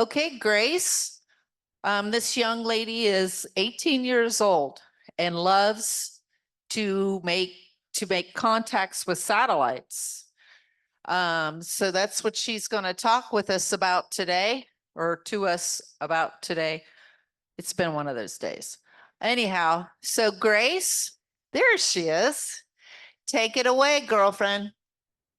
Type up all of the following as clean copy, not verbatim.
Okay, Grace. This young lady is 18 years old and loves to make contacts with satellites. So that's what she's going to talk with us about today, or to us about today. It's been one of those days. Anyhow, so Grace, there she is. Take it away, girlfriend.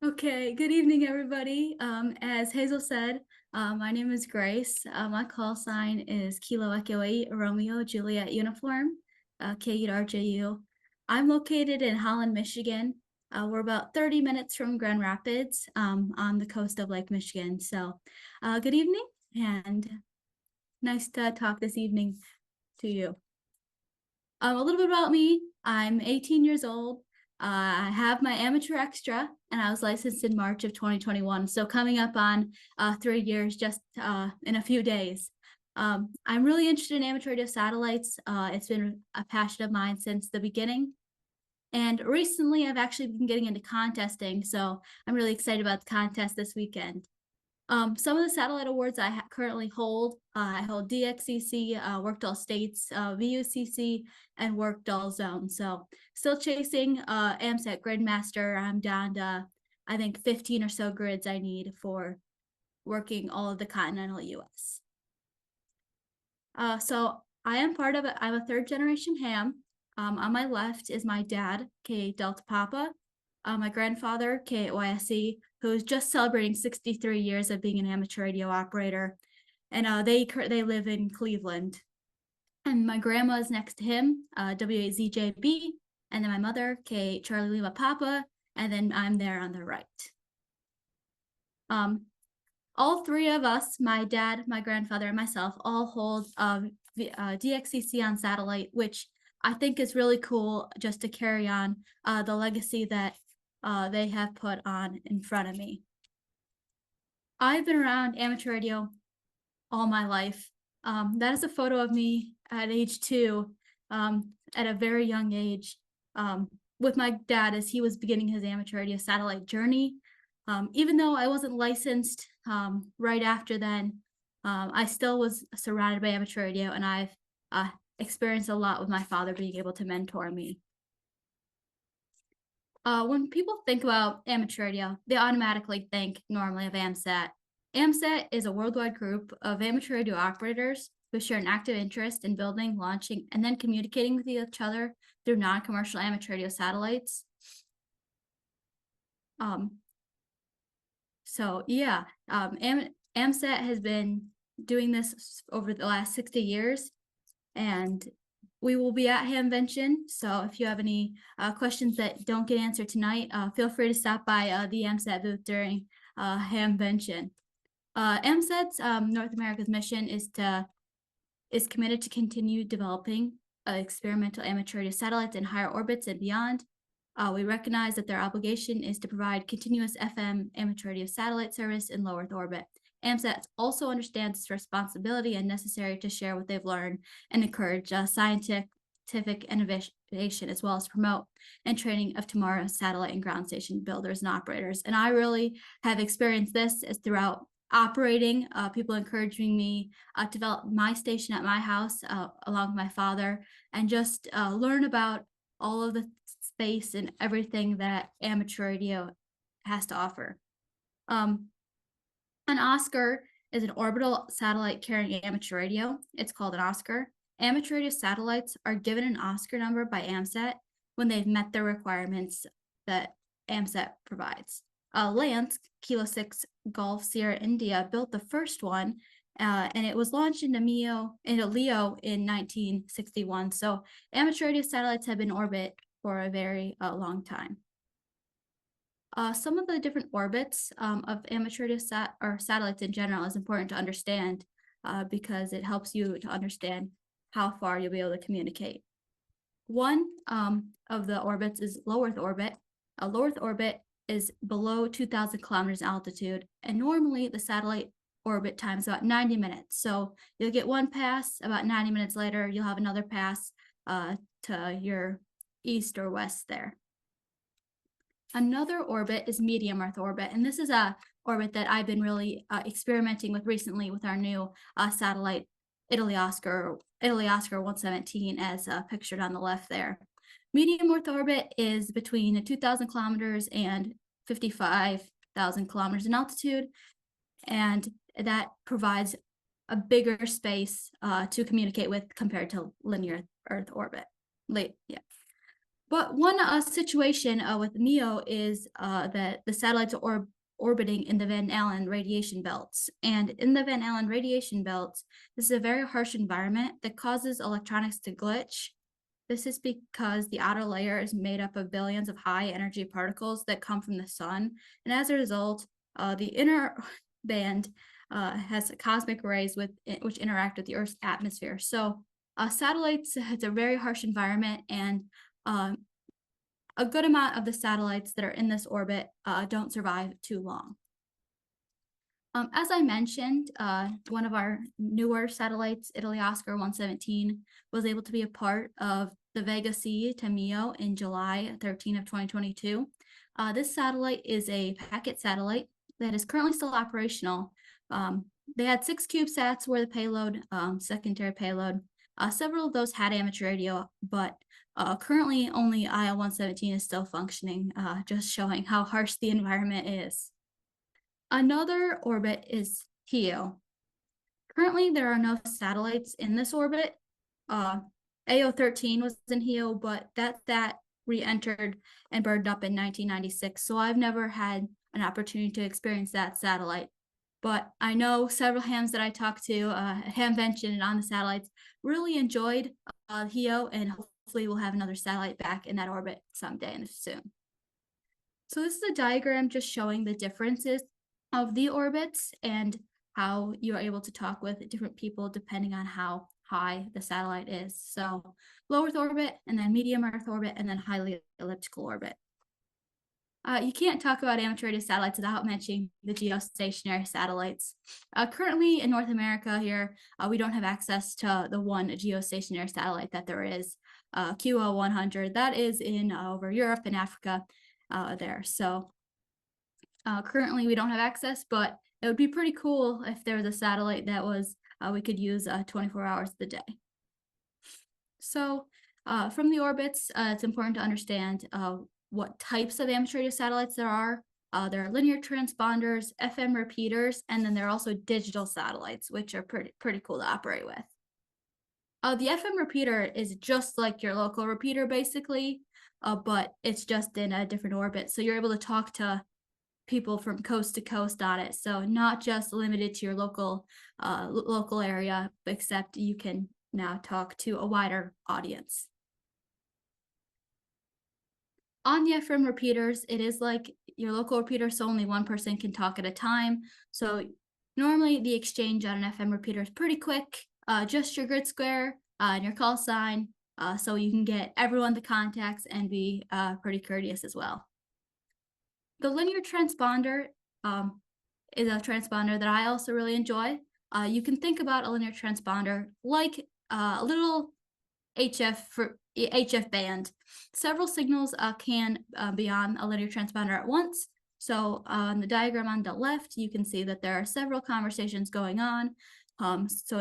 Okay, good evening, everybody. As Hazel said, my name is Grace. My call sign is Kilo Echo 8 Romeo Juliet Uniform, K8RJU. I'm located in Holland, Michigan. We're about 30 minutes from Grand Rapids on the coast of Lake Michigan. So good evening and nice to talk this evening to you. A little bit about me. I'm 18 years old. I have my amateur extra, and I was licensed in March of 2021. So coming up on 3 years just in a few days. I'm really interested in amateur radio satellites. It's been a passion of mine since the beginning. And recently, I've actually been getting into contesting. So I'm really excited about the contest this weekend. Some of the satellite awards I currently hold, I hold DXCC, Worked All States, VUCC, and Worked All Zones. So still chasing AMSAT Gridmaster. I'm down to, I think, 15 or so grids I need for working all of the continental US. So I am part of it. I'm a third generation ham. On my left is my dad, K Delta Papa, my grandfather, K at YSC, who is just celebrating 63 years of being an amateur radio operator. And they live in Cleveland. And my grandma is next to him, W8ZJB, and then my mother, K Charlie Lima Papa, and then I'm there on the right. All three of us, my dad, my grandfather, and myself, all hold DXCC on satellite, which I think is really cool just to carry on the legacy that they have put on in front of me. I've been around amateur radio all my life. That is a photo of me at age 2, at a very young age, with my dad as he was beginning his amateur radio satellite journey. Even though I wasn't licensed right after then, I still was surrounded by amateur radio, and I've experienced a lot with my father being able to mentor me. When people think about amateur radio, they automatically think normally of AMSAT. AMSAT is a worldwide group of amateur radio operators who share an active interest in building, launching, and then communicating with each other through non-commercial amateur radio satellites. AMSAT has been doing this over the last 60 years, and we will be at Hamvention. So if you have any questions that don't get answered tonight, feel free to stop by the AMSAT booth during Hamvention. AMSAT's North America's mission is committed to continue developing experimental amateur radio satellites in higher orbits and beyond. We recognize that their obligation is to provide continuous FM amateur radio satellite service in low Earth orbit. AMSAT also understands its responsibility and necessary to share what they've learned and encourage scientific innovation, as well as promote and training of tomorrow's satellite and ground station builders and operators. And I really have experienced this as throughout operating, people encouraging me to develop my station at my house along with my father, and just learn about all of the space and everything that amateur radio has to offer. An Oscar is an orbital satellite carrying amateur radio. It's called an Oscar. Amateur radio satellites are given an Oscar number by AMSAT when they've met the requirements that AMSAT provides. Lance, Kilo 6 Golf Sierra India, built the first one, and it was launched into Leo in 1961. So amateur radio satellites have been in orbit for a very long time. Some of the different orbits of amateur radio satellites in general is important to understand because it helps you to understand how far you'll be able to communicate. One of the orbits is low Earth orbit. A low Earth orbit is below 2,000 kilometers altitude, and normally the satellite orbit time is about 90 minutes. So you'll get one pass, about 90 minutes later, you'll have another pass to your east or west there. Another orbit is medium Earth orbit, and this is a orbit that I've been really experimenting with recently with our new satellite, Italy Oscar 117, as pictured on the left there. Medium Earth orbit is between 2,000 kilometers and 55,000 kilometers in altitude, and that provides a bigger space to communicate with compared to linear Earth orbit. But one situation with MEO is that the satellites are orbiting in the Van Allen radiation belts. And in the Van Allen radiation belts, this is a very harsh environment that causes electronics to glitch. This is because the outer layer is made up of billions of high energy particles that come from the sun. And as a result, the inner band has cosmic rays which interact with the Earth's atmosphere. So satellites, it's a very harsh environment, and a good amount of the satellites that are in this orbit don't survive too long. As I mentioned, one of our newer satellites, Italy Oscar 117, was able to be a part of the Vega C to MEO in July 13 of 2022. This satellite is a packet satellite that is currently still operational. They had 6 CubeSats were the payload, secondary payload. Several of those had amateur radio, but currently only IL-117 is still functioning, just showing how harsh the environment is. Another orbit is HEO. Currently, there are no satellites in this orbit. AO13 was in HEO, but that re-entered and burned up in 1996, so I've never had an opportunity to experience that satellite. But I know several hams that I talked to at Hamvention and on the satellites really enjoyed HEO, and hopefully we'll have another satellite back in that orbit someday and soon. So this is a diagram just showing the differences of the orbits and how you are able to talk with different people depending on how high the satellite is. So low Earth orbit, and then medium Earth orbit, and then highly elliptical orbit. You can't talk about amateur radio satellites without mentioning the geostationary satellites. Currently in North America here, we don't have access to the one geostationary satellite that there is, QO100. That is in over Europe and Africa there. So currently we don't have access, but it would be pretty cool if there was a satellite that was we could use 24 hours of the day. So from the orbits, it's important to understand what types of amateur radio satellites there are. There are linear transponders, FM repeaters, and then there are also digital satellites, which are pretty cool to operate with. The FM repeater is just like your local repeater, basically, but it's just in a different orbit. So you're able to talk to people from coast to coast on it. So not just limited to your local area, except you can now talk to a wider audience. On the FM repeaters, it is like your local repeater, so only one person can talk at a time. So normally the exchange on an FM repeater is pretty quick, just your grid square and your call sign, so you can get everyone the contacts and be pretty courteous as well. The linear transponder is a transponder that I also really enjoy. You can think about a linear transponder like a little HF band. Several signals can be on a linear transponder at once. So on the diagram on the left, you can see that there are several conversations going on. So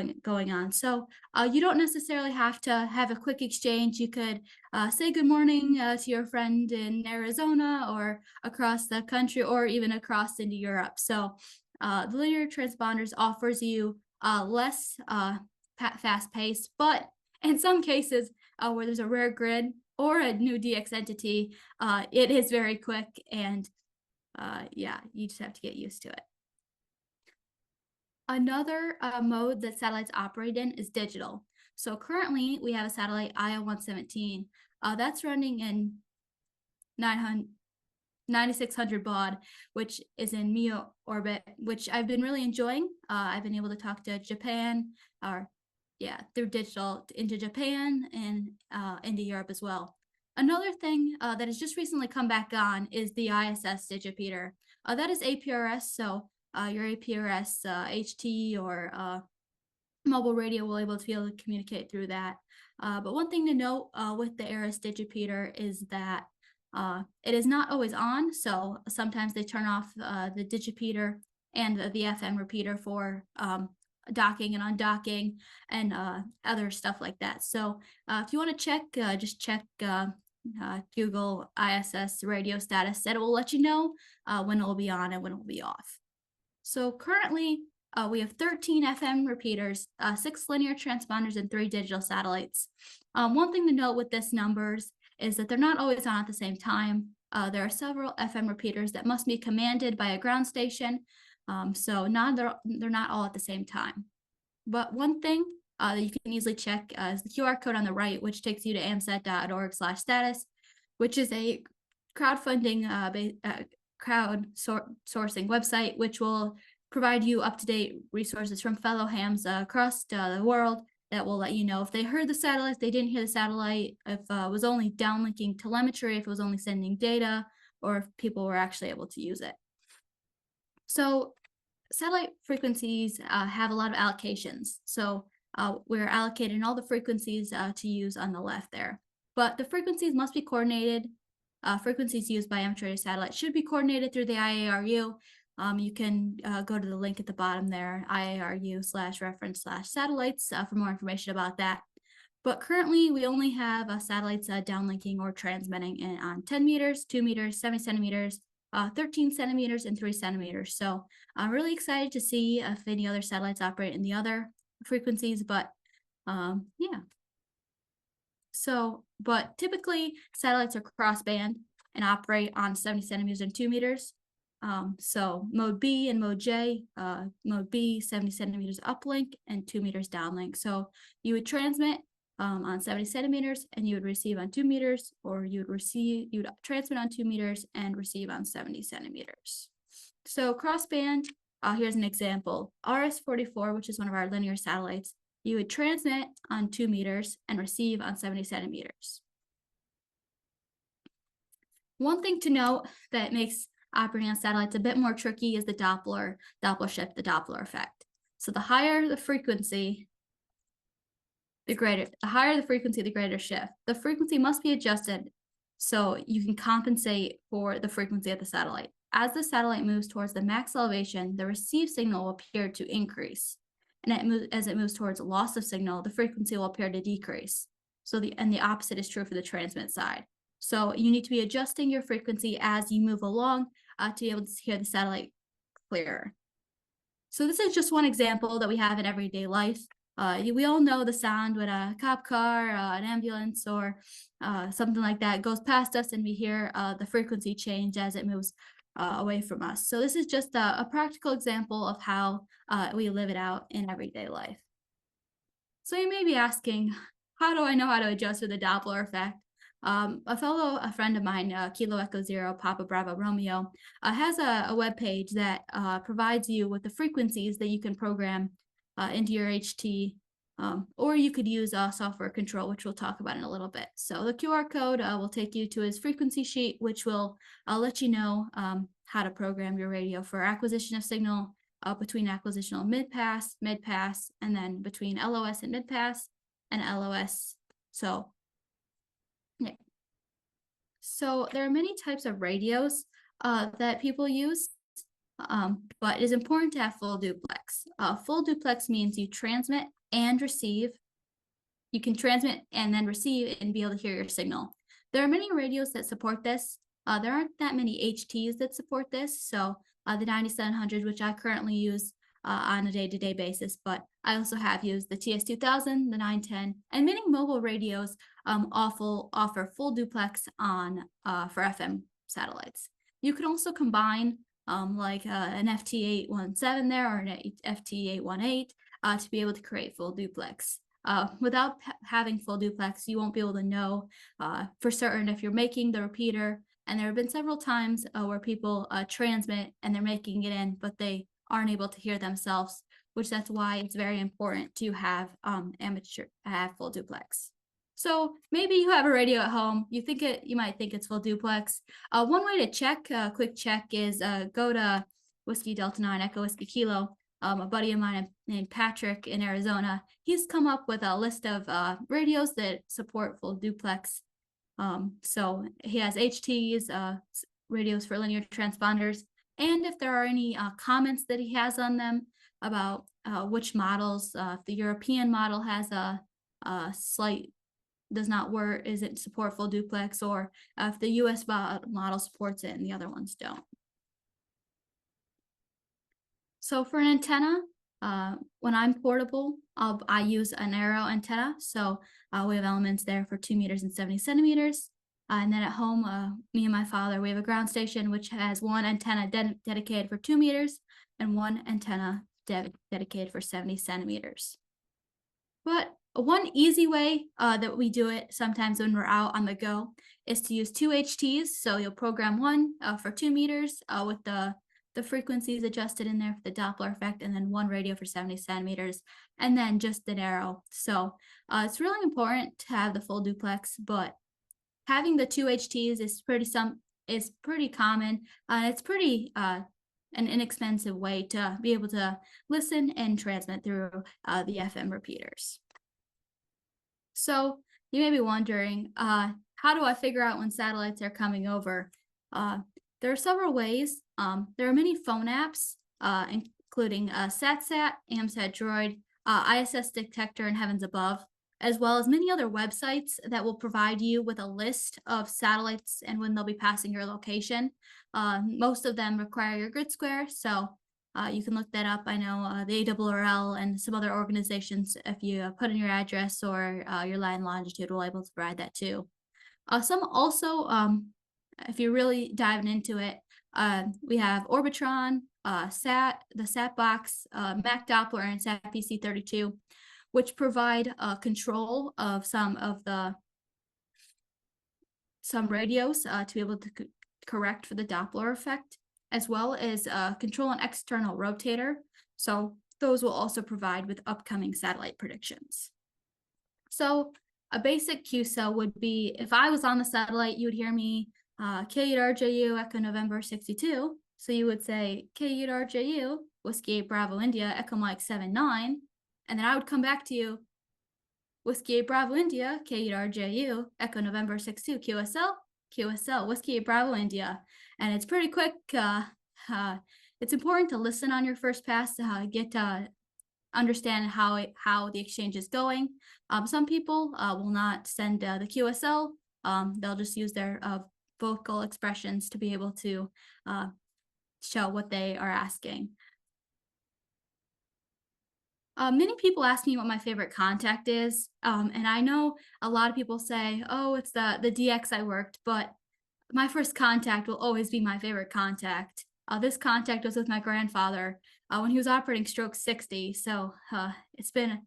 you don't necessarily have to have a quick exchange. You could say good morning to your friend in Arizona or across the country or even across into Europe. So the linear transponders offers you less fast paced, but in some cases where there's a rare grid or a new DX entity, it is very quick, and yeah, you just have to get used to it. Another mode that satellites operate in is digital. So currently we have a satellite IL-117 that's running in 9600 baud, which is in MEO orbit, which I've been really enjoying. I've been able to talk to Japan, through digital into Japan and into Europe as well. Another thing that has just recently come back on is the ISS digipeater. That is APRS, so your APRS HT or mobile radio will be able to communicate through that. But one thing to note with the ARIS digipeater is that It is not always on, so sometimes they turn off the digipeater and the FM repeater for docking and undocking and other stuff like that. So if you want to check, just check Google ISS radio status, and it will let you know when it will be on and when it will be off. So currently, we have 13 FM repeaters, 6 linear transponders, and 3 digital satellites. One thing to note with this numbers is that they're not always on at the same time. There are several FM repeaters that must be commanded by a ground station, so they're not all at the same time. But one thing that you can easily check is the QR code on the right, which takes you to amset.org/status, which is a crowdfunding crowdsourcing website, which will provide you up-to-date resources from fellow hams across the world that will let you know if they heard the satellite, if they didn't hear the satellite, if it was only downlinking telemetry, if it was only sending data, or if people were actually able to use it. So satellite frequencies have a lot of allocations. So we're allocating all the frequencies to use on the left there. But the frequencies must be coordinated. Frequencies used by amateur radio satellites should be coordinated through the IARU. You can go to the link at the bottom there, IARU/reference/satellites for more information about that. But currently, we only have satellites downlinking or transmitting on 10 meters, 2 meters, 70 centimeters, 13 centimeters, and 3 centimeters. So I'm really excited to see if any other satellites operate in the other frequencies, but yeah. So, but typically satellites are crossband and operate on 70 centimeters and 2 meters. So mode B and mode J, mode B, 70 centimeters uplink and 2 meters downlink. So you would transmit on 70 centimeters and you would receive on 2 meters, or you would transmit on 2 meters and receive on 70 centimeters. So crossband, here's an example. RS-44, which is one of our linear satellites, you would transmit on 2 meters and receive on 70 centimeters. One thing to note that makes operating on satellites a bit more tricky is the Doppler shift, the Doppler effect. So the higher the frequency, the greater shift. The frequency must be adjusted so you can compensate for the frequency of the satellite. As the satellite moves towards the max elevation, the received signal will appear to increase. And as it moves towards loss of signal, the frequency will appear to decrease. So the opposite is true for the transmit side. So you need to be adjusting your frequency as you move along to be able to hear the satellite clearer. So this is just one example that we have in everyday life. We all know the sound when a cop car, an ambulance, or something like that goes past us, and we hear the frequency change as it moves away from us. So this is just a practical example of how we live it out in everyday life. So you may be asking, how do I know how to adjust for the Doppler effect? A friend of mine, Kilo Echo Zero, Papa Bravo Romeo, has a web page that provides you with the frequencies that you can program into your HT, or you could use software control, which we'll talk about in a little bit. So the QR code will take you to his frequency sheet, which will let you know how to program your radio for acquisition of signal between acquisitional mid-pass, and then between LOS and mid-pass and LOS. So there are many types of radios that people use, but it is important to have full duplex. Full duplex means you transmit and receive. You can transmit and then receive and be able to hear your signal. There are many radios that support this. There aren't that many HTs that support this. So the 9700, which I currently use on a day-to-day basis, but I also have used the TS2000, the 910, and many mobile radios offer full duplex on for FM satellites. You can also combine like an FT817 there or an FT818 to be able to create full duplex. Without having full duplex, you won't be able to know for certain if you're making the repeater. And there have been several times where people transmit and they're making it in, but they aren't able to hear themselves, that's why it's very important to have full duplex. So maybe you have a radio at home, you might think it's full duplex. One way to check, quick check, is go to Whiskey Delta 9 Echo Whiskey Kilo. A buddy of mine named Patrick in Arizona, he's come up with a list of radios that support full duplex. So he has HTs, radios for linear transponders, and if there are any comments that he has on them about which models, if the European model has a slight does not work, is it support full duplex, or if the US model supports it and the other ones don't. So for an antenna, when I'm portable, I use an arrow antenna. So we have elements there for 2 meters and 70 centimeters. And then at home, me and my father, we have a ground station which has one antenna dedicated for 2 meters and one antenna dedicated for 70 centimeters. But one easy way that we do it sometimes when we're out on the go is to use 2 HTs. So you'll program one for 2 meters with the frequencies adjusted in there for the Doppler effect, and then one radio for 70 centimeters, and then just an arrow. So it's really important to have the full duplex, but having the 2 HTs is pretty common. It's pretty an inexpensive way to be able to listen and transmit through the FM repeaters. So you may be wondering, how do I figure out when satellites are coming over? There are several ways. There are many phone apps, including SatSat, AMSat Droid, ISS Detector, and Heavens Above, as well as many other websites that will provide you with a list of satellites and when they'll be passing your location. Most of them require your grid square, so you can look that up. I know the ARRL and some other organizations, if you put in your address or your line longitude, will able to provide that too. Some also, if you're really diving into it, we have Orbitron, the SatBox, Mac Doppler, and Sat PC32, which provide control of some radios to be able to correct for the Doppler effect, as well as control an external rotator. So those will also provide with upcoming satellite predictions. So a basic QSO would be, if I was on the satellite, you would hear me KURJU Echo November 62. So you would say KURJU Whiskey 8 Bravo India Echo Mike 79. And then I would come back to you, Whiskey 8 Bravo India KURJU Echo November 62 QSL Whiskey 8 Bravo India. And it's pretty quick. It's important to listen on your first pass to get understand how the exchange is going. Some people will not send the QSL. They'll just use their vocal expressions to be able to show what they are asking. Many people ask me what my favorite contact is, and I know a lot of people say, oh, it's the DX I worked, but my first contact will always be my favorite contact. This contact was with my grandfather when he was operating stroke 60, so it's been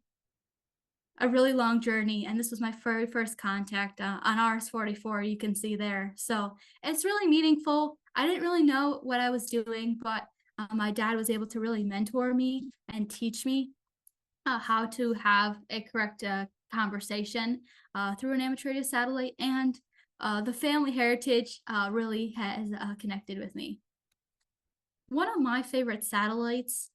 a really long journey, and this was my very first contact on RS-44, you can see there. So it's really meaningful. I didn't really know what I was doing, but my dad was able to really mentor me and teach me how to have a correct conversation through an amateur radio satellite, and the family heritage really has connected with me. One of my favorite satellites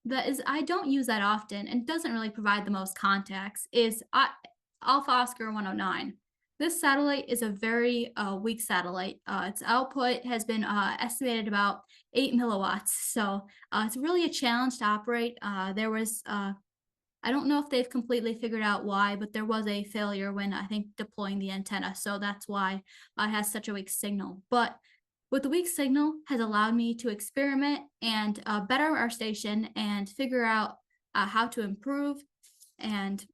that is I don't use that often and doesn't really provide the most contacts is Alpha Oscar 109. This satellite is a very weak satellite. Its output has been estimated about 8 milliwatts, so it's really a challenge to operate. There was I don't know if they've completely figured out why, but there was a failure when I think deploying the antenna, so that's why it has such a weak signal. But with the weak signal has allowed me to experiment and better our station and figure out how to improve and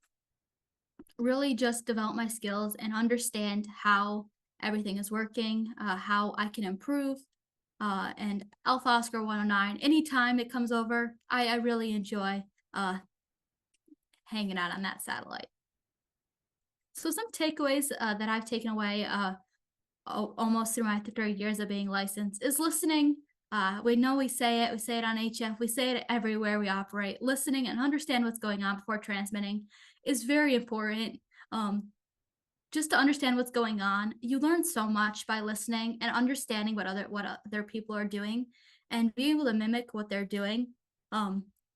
really just develop my skills and understand how everything is working, how I can improve. And Alpha Oscar 109, anytime it comes over, I really enjoy hanging out on that satellite. So some takeaways that I've taken away almost through my 3 years of being licensed is listening. We know we say it on HF, we say it everywhere we operate. Listening and understand what's going on before transmitting is very important. Just to understand what's going on, you learn so much by listening and understanding what other people are doing, and being able to mimic what they're doing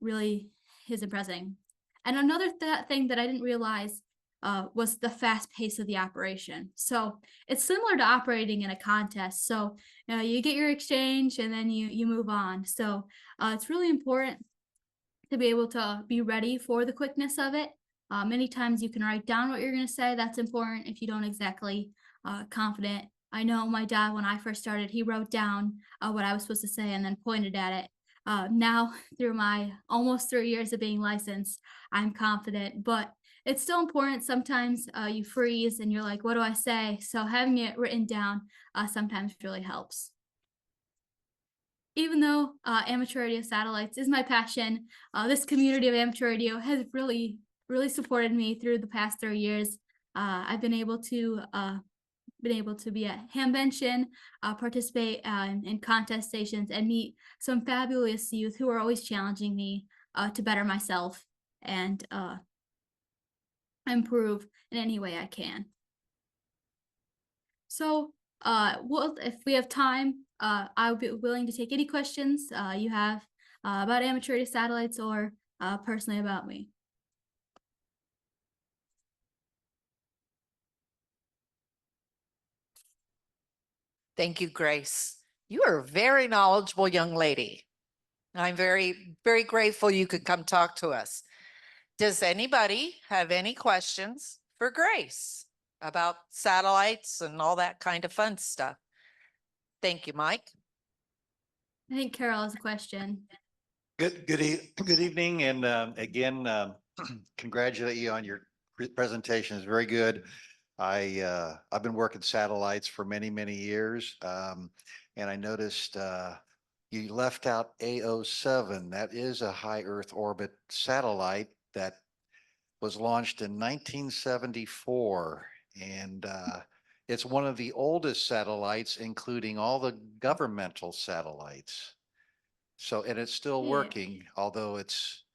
really is impressive. And another thing that I didn't realize was the fast pace of the operation. So it's similar to operating in a contest. So you get your exchange and then you move on. So it's really important to be able to be ready for the quickness of it. Many times you can write down what you're going to say. That's important if you don't exactly confident. I know my dad, when I first started, he wrote down what I was supposed to say and then pointed at it. Now, through my almost 3 years of being licensed, I'm confident, but it's still important. Sometimes you freeze and you're like, what do I say? So having it written down sometimes really helps. Even though amateur radio satellites is my passion, this community of amateur radio has really supported me through the past 3 years. I've been able to be at Hamvention, participate in contest stations, and meet some fabulous youth who are always challenging me to better myself and improve in any way I can. So, well, if we have time, I'll be willing to take any questions you have about amateur radio satellites or personally about me. Thank you, Grace. You are a very knowledgeable young lady. I'm very, very grateful you could come talk to us. Does anybody have any questions for Grace about satellites and all that kind of fun stuff? Thank you, Mike. I think Carol has a question. Good evening, and again, congratulate you on your presentation. It's very good. I've been working satellites for many years, and I noticed you left out A07. That is a high Earth orbit satellite that was launched in 1974, and it's one of the oldest satellites, including all the governmental satellites. So, and it's still Yeah. working, although it's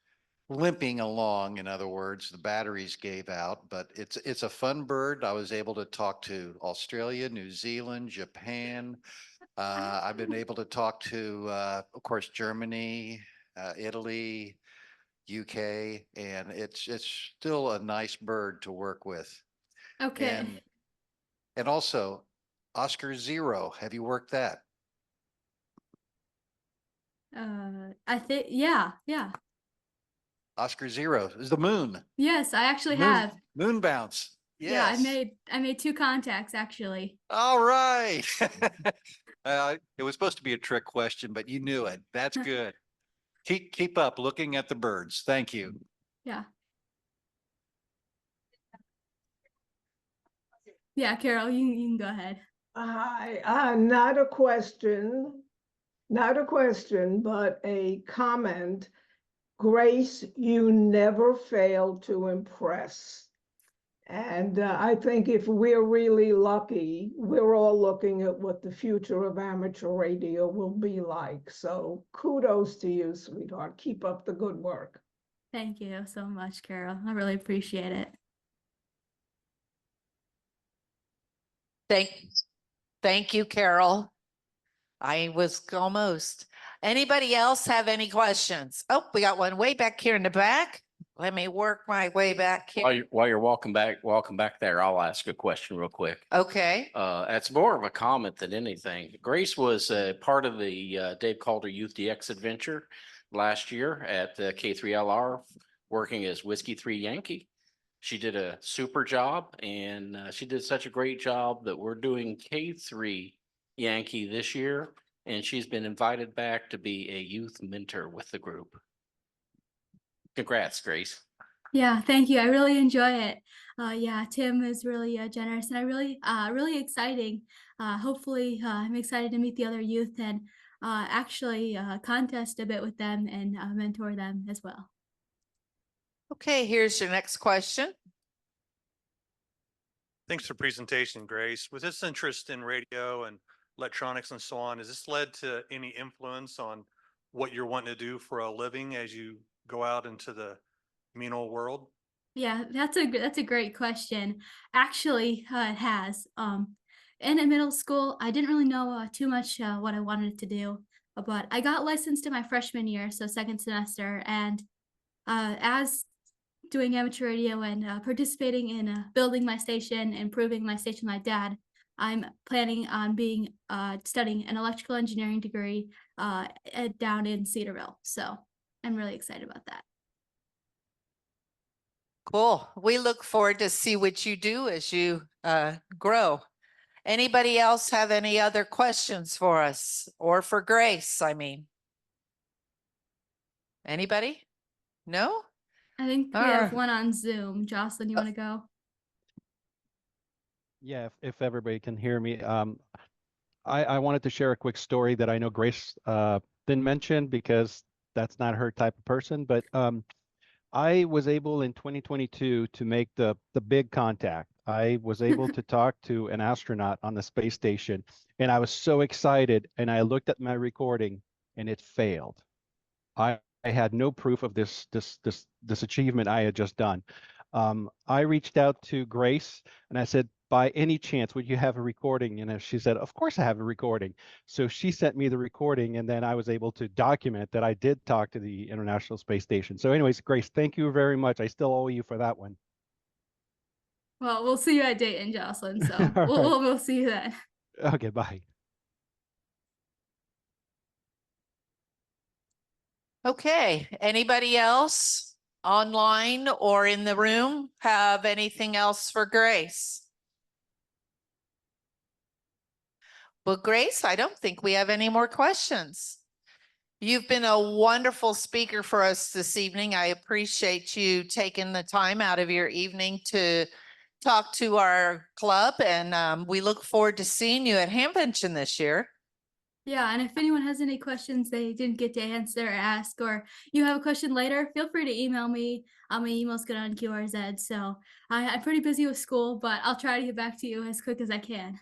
limping along. In other words, the batteries gave out, but it's a fun bird. I was able to talk to Australia, New Zealand, Japan. I've been able to talk to, of course, Germany, Italy, UK, and it's still a nice bird to work with. Okay. And also, Oscar Zero. Have you worked that? I think, yeah. Oscar Zero is the moon. Yes, I actually have. Moon bounce. Yeah, Yes. I made 2 contacts actually. All right. It was supposed to be a trick question, but you knew it. That's good. Keep up looking at the birds. Thank you. Yeah. Yeah, Carol, you can go ahead. Hi, not a question, but a comment. Grace, you never fail to impress. And I think if we're really lucky, we're all looking at what the future of amateur radio will be like. So kudos to you, sweetheart. Keep up the good work. Thank you so much, Carol. I really appreciate it. Thank you, Carol. I was almost. Anybody else have any questions? Oh, we got one way back here in the back. Let me work my way back here. While you're welcome back there, I'll ask a question real quick. Okay. It's more of a comment than anything. Grace was part of the Dave Calder Youth DX adventure last year at the K3LR, working as Whiskey 3 Yankee. She did a super job, and she did such a great job that we're doing K3 Yankee this year, and she's been invited back to be a youth mentor with the group. Congrats, Grace. Yeah, thank you. I really enjoy it. Yeah, Tim is really generous and I really exciting. Hopefully, I'm excited to meet the other youth and actually contest a bit with them and mentor them as well. Okay, here's your next question. Thanks for the presentation, Grace. With this interest in radio and electronics and so on, has this led to any influence on what you're wanting to do for a living as you go out into the mean old world? Yeah, that's a great question. Actually, it has. In middle school, I didn't really know too much what I wanted to do, but I got licensed in my freshman year, so second semester, and as doing amateur radio and participating in building my station, improving my station with my dad, I'm planning on being studying an electrical engineering degree down in Cedarville. So I'm really excited about that. Cool. We look forward to see what you do as you grow. Anybody else have any other questions for us or for Grace? I mean, anybody? No? I think we All have right. one on Zoom. Jocelyn, you want to go? Yeah, if everybody can hear me. I wanted to share a quick story that I know Grace didn't mention because that's not her type of person, but I was able in 2022 to make the big contact. I was able to talk to an astronaut on the space station, and I was so excited, and I looked at my recording and it failed. I had no proof of this achievement I had just done. I reached out to Grace and I said, by any chance, would you have a recording? And she said, of course I have a recording. So she sent me the recording, and then I was able to document that I did talk to the International Space Station. So anyways, Grace, thank you very much. I still owe you for that one. Well, we'll see you at Dayton, Jocelyn. So All right. we'll see you then. Okay, bye. Okay. Anybody else online or in the room have anything else for Grace? Well, Grace, I don't think we have any more questions. You've been a wonderful speaker for us this evening. I appreciate you taking the time out of your evening to talk to our club, and we look forward to seeing you at Hamvention this year. Yeah, and if anyone has any questions they didn't get to answer or ask, or you have a question later, feel free to email me. My email's good on QRZ, so I'm pretty busy with school, but I'll try to get back to you as quick as I can.